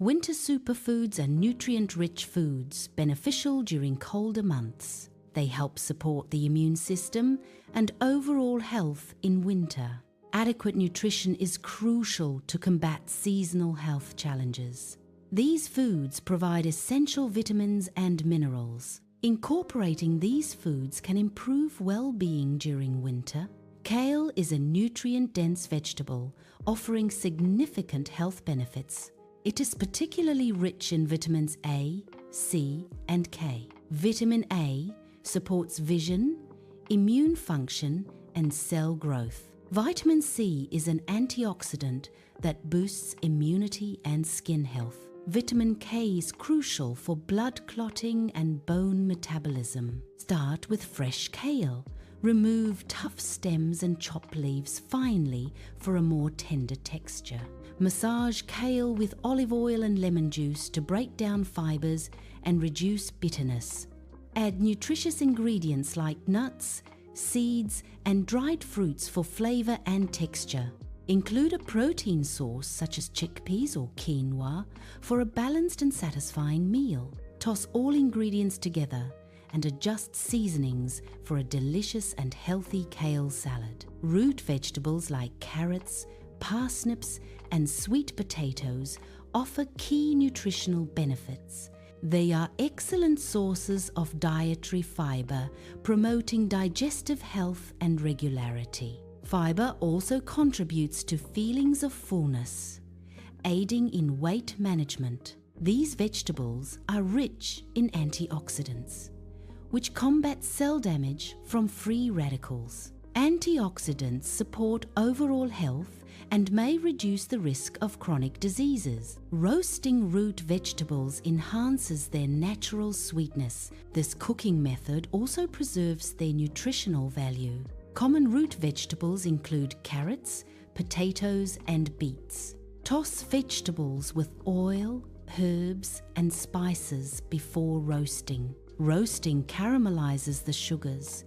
Winter superfoods are nutrient-rich foods beneficial during colder months. They help support the immune system and overall health in winter. Adequate nutrition is crucial to combat seasonal health challenges. These foods provide essential vitamins and minerals. Incorporating these foods can improve well-being during winter. Kale is a nutrient-dense vegetable, offering significant health benefits. It is particularly rich in vitamins A, C, and K. Vitamin A supports vision, immune function, and cell growth. Vitamin C is an antioxidant that boosts immunity and skin health. Vitamin K is crucial for blood clotting and bone metabolism. Start with fresh kale. Remove tough stems and chop leaves finely for a more tender texture. Massage kale with olive oil and lemon juice to break down fibers and reduce bitterness. Add nutritious ingredients like nuts, seeds, and dried fruits for flavor and texture. Include a protein source such as chickpeas or quinoa for a balanced and satisfying meal. Toss all ingredients together and adjust seasonings for a delicious and healthy kale salad. Root vegetables like carrots, parsnips, and sweet potatoes offer key nutritional benefits. They are excellent sources of dietary fiber, promoting digestive health and regularity. Fiber also contributes to feelings of fullness, aiding in weight management. These vegetables are rich in antioxidants, which combat cell damage from free radicals. Antioxidants support overall health and may reduce the risk of chronic diseases. Roasting root vegetables enhances their natural sweetness. This cooking method also preserves their nutritional value. Common root vegetables include carrots, potatoes, and beets. Toss vegetables with oil, herbs, and spices before roasting. Roasting caramelizes the sugars,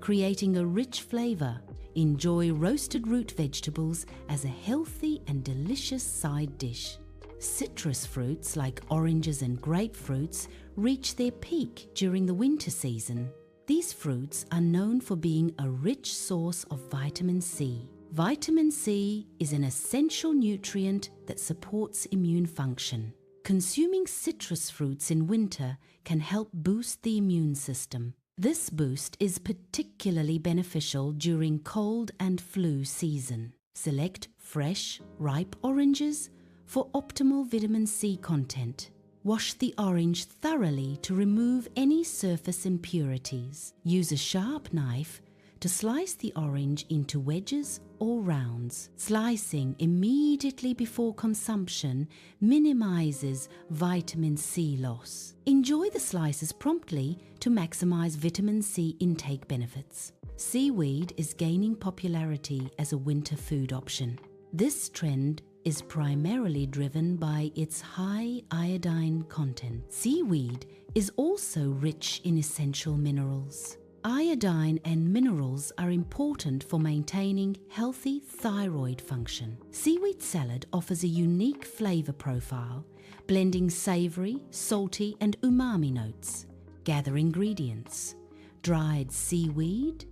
creating a rich flavor. Enjoy roasted root vegetables as a healthy and delicious side dish. Citrus fruits like oranges and grapefruits reach their peak during the winter season. These fruits are known for being a rich source of vitamin C. Vitamin C is an essential nutrient that supports immune function. Consuming citrus fruits in winter can help boost the immune system. This boost is particularly beneficial during cold and flu season. Select fresh, ripe oranges for optimal vitamin C content. Wash the orange thoroughly to remove any surface impurities. Use a sharp knife to slice the orange into wedges or rounds. Slicing immediately before consumption minimizes vitamin C loss. Enjoy the slices promptly to maximize vitamin C intake benefits. Seaweed is gaining popularity as a winter food option. This trend is primarily driven by its high iodine content. Seaweed is also rich in essential minerals. Iodine and minerals are important for maintaining healthy thyroid function. Seaweed salad offers a unique flavor profile, blending savory, salty, and umami notes. Gather ingredients: dried seaweed,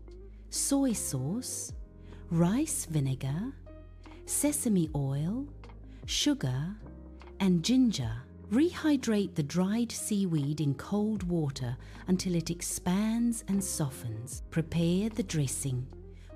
soy sauce, rice vinegar, sesame oil, sugar, and ginger. Rehydrate the dried seaweed in cold water until it expands and softens. Prepare the dressing.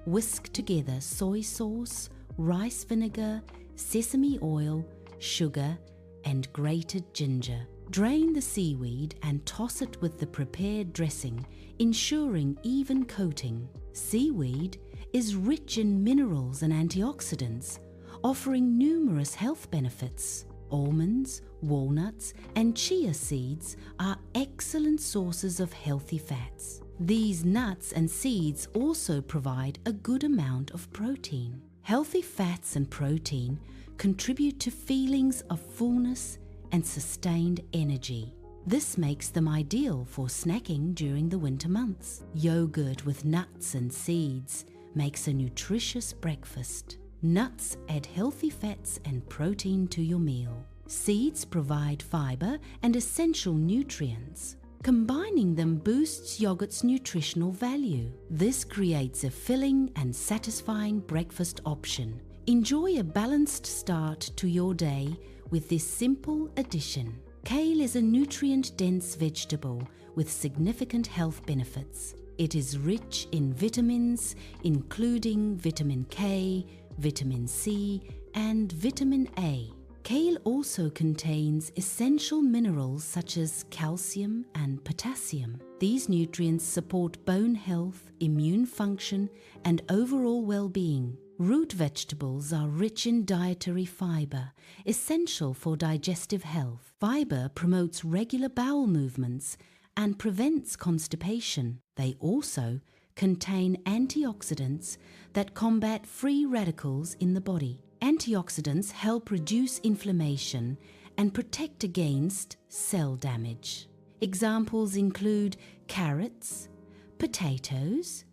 Whisk together soy sauce, rice vinegar, sesame oil, sugar, and grated ginger. Drain the seaweed and toss it with the prepared dressing, ensuring even coating. Seaweed is rich in minerals and antioxidants, offering numerous health benefits. Almonds, walnuts, and chia seeds are excellent sources of healthy fats. These nuts and seeds also provide a good amount of protein. Healthy fats and protein contribute to feelings of fullness and sustained energy. This makes them ideal for snacking during the winter months. Yogurt with nuts and seeds makes a nutritious breakfast. Nuts add healthy fats and protein to your meal. Seeds provide fiber and essential nutrients. Combining them boosts yogurt's nutritional value. This creates a filling and satisfying breakfast option. Enjoy a balanced start to your day with this simple addition. Kale is a nutrient-dense vegetable with significant health benefits. It is rich in vitamins, including vitamin K, vitamin C, and vitamin A. Kale also contains essential minerals such as calcium and potassium. These nutrients support bone health, immune function, and overall well-being. Root vegetables are rich in dietary fiber, essential for digestive health. Fiber promotes regular bowel movements and prevents constipation. They also contain antioxidants that combat free radicals in the body. Antioxidants help reduce inflammation and protect against cell damage. Examples include carrots, potatoes,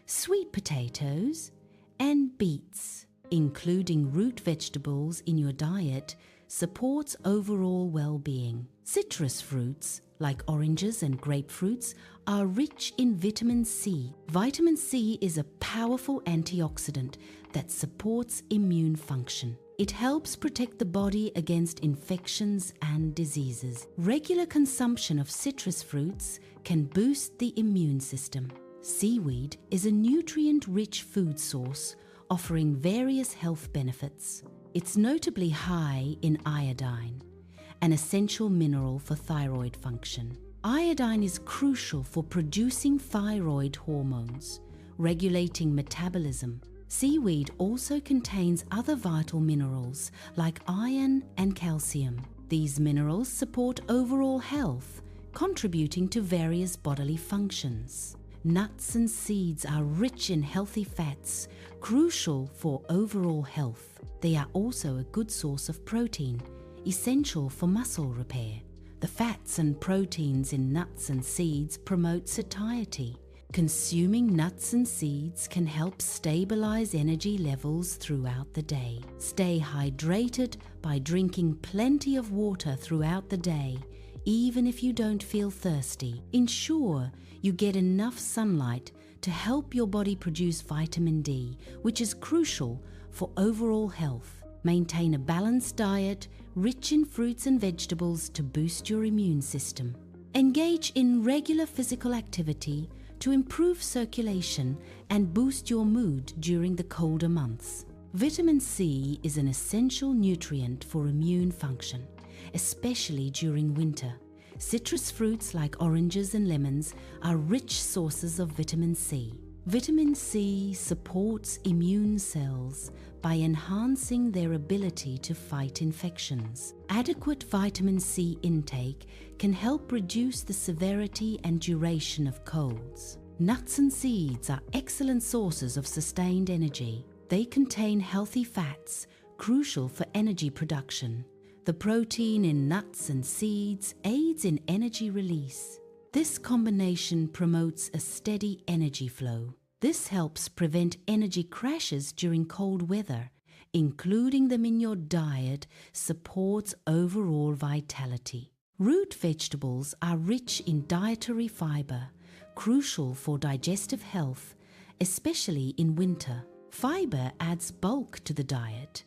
sweet potatoes, and beets. Including root vegetables in your diet supports overall well-being. Citrus fruits, like oranges and grapefruits, are rich in vitamin C. Vitamin C is a powerful antioxidant that supports immune function. It helps protect the body against infections and diseases. Regular consumption of citrus fruits can boost the immune system. Seaweed is a nutrient-rich food source offering various health benefits. It's notably high in iodine, an essential mineral for thyroid function. Iodine is crucial for producing thyroid hormones, regulating metabolism. Seaweed also contains other vital minerals like iron and calcium. These minerals support overall health, contributing to various bodily functions. Nuts and seeds are rich in healthy fats, crucial for overall health. They are also a good source of protein, essential for muscle repair. The fats and proteins in nuts and seeds promote satiety. Consuming nuts and seeds can help stabilize energy levels throughout the day. Stay hydrated by drinking plenty of water throughout the day, even if you don't feel thirsty. Ensure you get enough sunlight to help your body produce vitamin D, which is crucial for overall health. Maintain a balanced diet rich in fruits and vegetables to boost your immune system. Engage in regular physical activity to improve circulation and boost your mood during the colder months. Vitamin C is an essential nutrient for immune function, especially during winter. Citrus fruits like oranges and lemons are rich sources of vitamin C. Vitamin C supports immune cells by enhancing their ability to fight infections. Adequate vitamin C intake can help reduce the severity and duration of colds. Nuts and seeds are excellent sources of sustained energy. They contain healthy fats, crucial for energy production. The protein in nuts and seeds aids in energy release. This combination promotes a steady energy flow. This helps prevent energy crashes during cold weather. Including them in your diet supports overall vitality. Root vegetables are rich in dietary fiber, crucial for digestive health, especially in winter. Fiber adds bulk to the diet,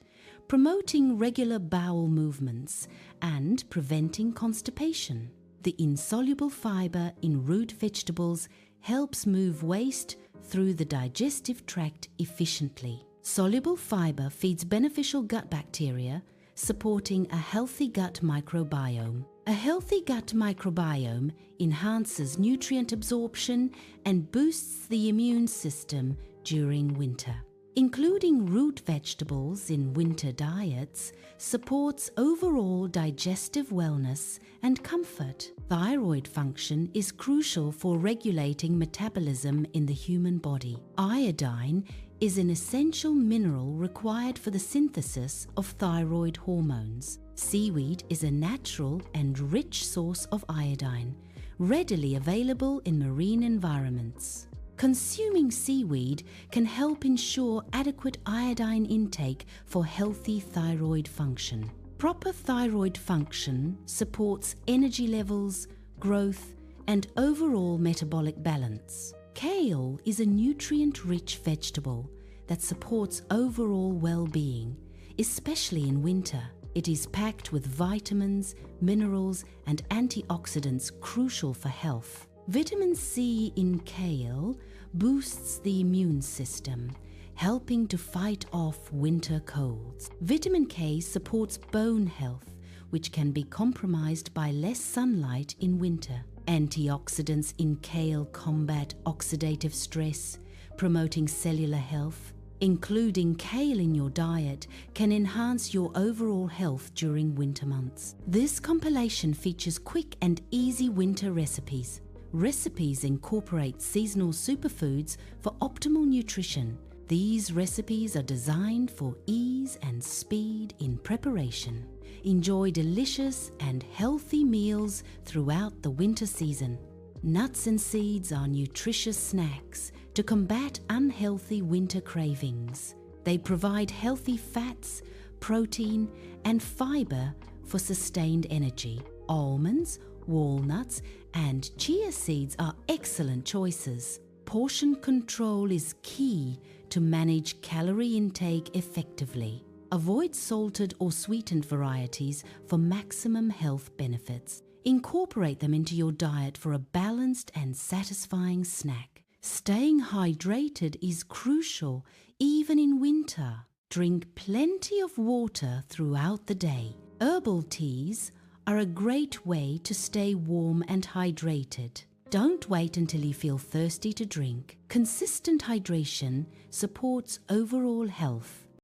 promoting regular bowel movements and preventing constipation. The insoluble fiber in root vegetables helps move waste through the digestive tract efficiently. Soluble fiber feeds beneficial gut bacteria, supporting a healthy gut microbiome. A healthy gut microbiome enhances nutrient absorption and boosts the immune system during winter. Including root vegetables in winter diets supports overall digestive wellness and comfort. Thyroid function is crucial for regulating metabolism in the human body. Iodine is an essential mineral required for the synthesis of thyroid hormones. Seaweed is a natural and rich source of iodine, readily available in marine environments. Consuming seaweed can help ensure adequate iodine intake for healthy thyroid function. Proper thyroid function supports energy levels, growth, and overall metabolic balance. Kale is a nutrient-rich vegetable that supports overall well-being, especially in winter. It is packed with vitamins, minerals, and antioxidants crucial for health. Vitamin C in kale boosts the immune system, helping to fight off winter colds. Vitamin K supports bone health, which can be compromised by less sunlight in winter. Antioxidants in kale combat oxidative stress, promoting cellular health. Including kale in your diet can enhance your overall health during winter months. This compilation features quick and easy winter recipes. Recipes incorporate seasonal superfoods for optimal nutrition. These recipes are designed for ease and speed in preparation. Enjoy delicious and healthy meals throughout the winter season. Nuts and seeds are nutritious snacks to combat unhealthy winter cravings. They provide healthy fats, protein, and fiber for sustained energy. Almonds, walnuts, and chia seeds are excellent choices. Portion control is key to manage calorie intake effectively. Avoid salted or sweetened varieties for maximum health benefits. Incorporate them into your diet for a balanced and satisfying snack. Staying hydrated is crucial even in winter. Drink plenty of water throughout the day. Herbal teas are a great way to stay warm and hydrated. Don't wait until you feel thirsty to drink. Consistent hydration supports overall health.